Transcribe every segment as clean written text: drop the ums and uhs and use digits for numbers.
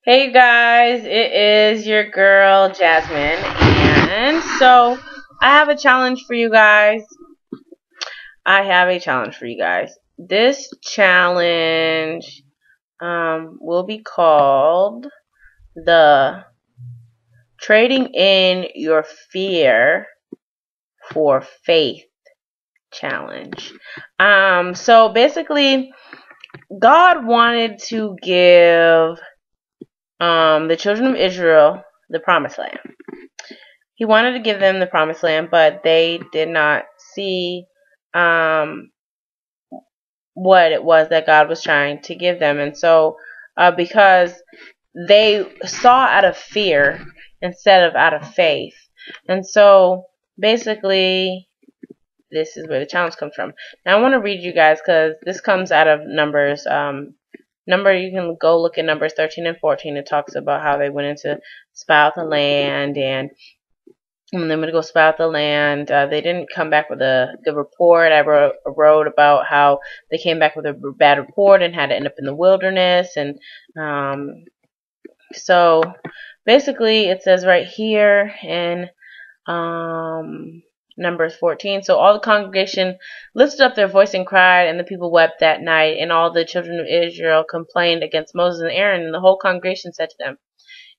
Hey guys, it is your girl Jasmine, and so I have a challenge for you guys. This challenge will be called the Trading in Your Fear for Faith Challenge. So basically, God wanted to give the children of Israel the promised land. He wanted to give them the promised land, but they did not see what it was that God was trying to give them. And so because they saw out of fear instead of out of faith. And so basically this is where the challenge comes from. Now I want to read you guys because this comes out of Numbers. You can go look at Numbers 13 and 14. It talks about how they went into spy out the land, and when they went to go spy out the land, they didn't come back with a good report. I wrote about how they came back with a bad report and had to end up in the wilderness. And so basically it says right here in Numbers 14. So all the congregation lifted up their voice and cried, and the people wept that night. And all the children of Israel complained against Moses and Aaron, and the whole congregation said to them,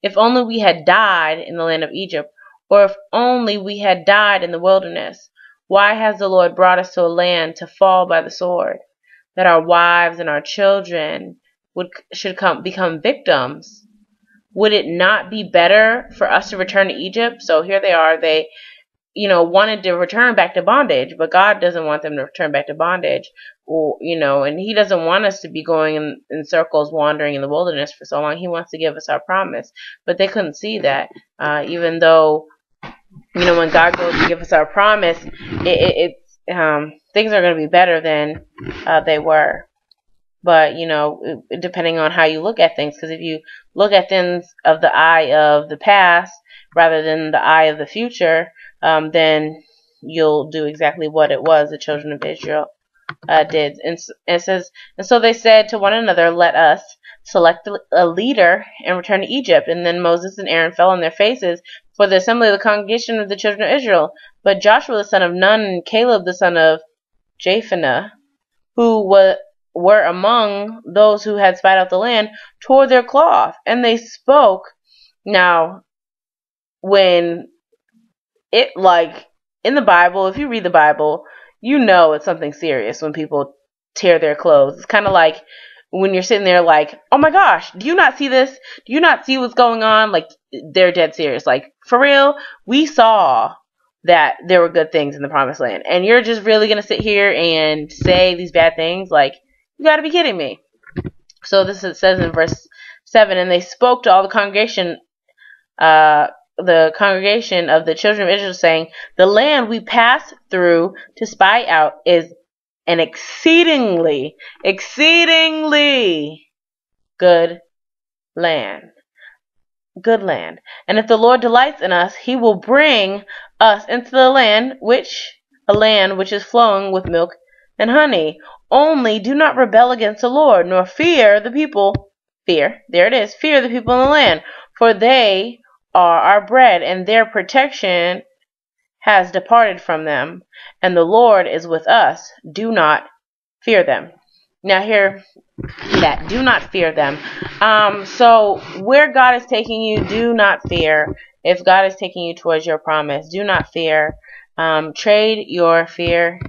"If only we had died in the land of Egypt, or if only we had died in the wilderness. Why has the Lord brought us to a land to fall by the sword, that our wives and our children should become victims? Would it not be better for us to return to Egypt?" So here they are. They wanted to return back to bondage, but God doesn't want them to return back to bondage, and He doesn't want us to be going in circles, wandering in the wilderness for so long. He wants to give us our promise, but they couldn't see that, even though, when God goes to give us our promise, things are going to be better than they were. But, depending on how you look at things, because if you look at things of the eye of the past rather than the eye of the future, then you'll do exactly what it was the children of Israel did. And it says, "And so they said to one another, 'Let us select a leader and return to Egypt.' And then Moses and Aaron fell on their faces for the assembly of the congregation of the children of Israel. But Joshua the son of Nun and Caleb the son of Jephunneh, who were among those who had spied out the land, tore their cloth, and they spoke." Now, when in the Bible, if you read the Bible, it's something serious when people tear their clothes. It's kind of like when you're sitting there like, "Oh my gosh, do you not see this? Do you not see what's going on?" Like, they're dead serious. Like, for real, we saw that there were good things in the promised land, and you're just really going to sit here and say these bad things? Like, you got to be kidding me. So it says in verse 7, "And they spoke to all the congregation of the children of Israel, saying, 'The land we passed through to spy out is an exceedingly good land. And if the Lord delights in us, He will bring us into the land which is flowing with milk and honey. Only do not rebel against the Lord, nor fear the people.'" Fear the people in the land, "for they are our bread, and their protection has departed from them, and the Lord is with us. Do not fear them." Now hear that. Do not fear them. So where God is taking you, do not fear. If God is taking you towards your promise, do not fear. Trade your fear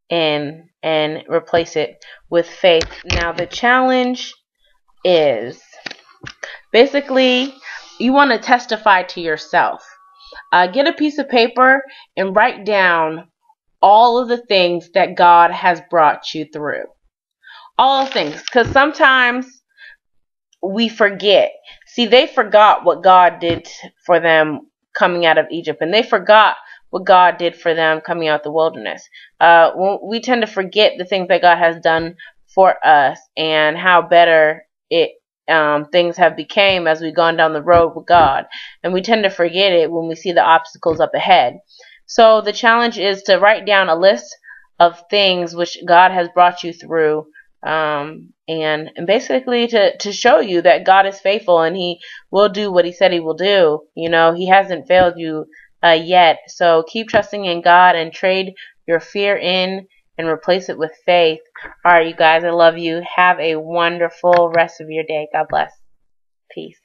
in and replace it with faith. Now the challenge is basically, you want to testify to yourself. Get a piece of paper and write down all of the things that God has brought you through. All the things. Because sometimes we forget. See, they forgot what God did for them coming out of Egypt. And they forgot what God did for them coming out of the wilderness. We tend to forget the things that God has done for us and how better things have became as we've gone down the road with God. And we tend to forget it when we see the obstacles up ahead. So the challenge is to write down a list of things which God has brought you through And basically to show you that God is faithful and He will do what He said He will do. You know, He hasn't failed you yet. So keep trusting in God and trade your fear in and replace it with faith. All right, you guys, I love you. Have a wonderful rest of your day. God bless. Peace.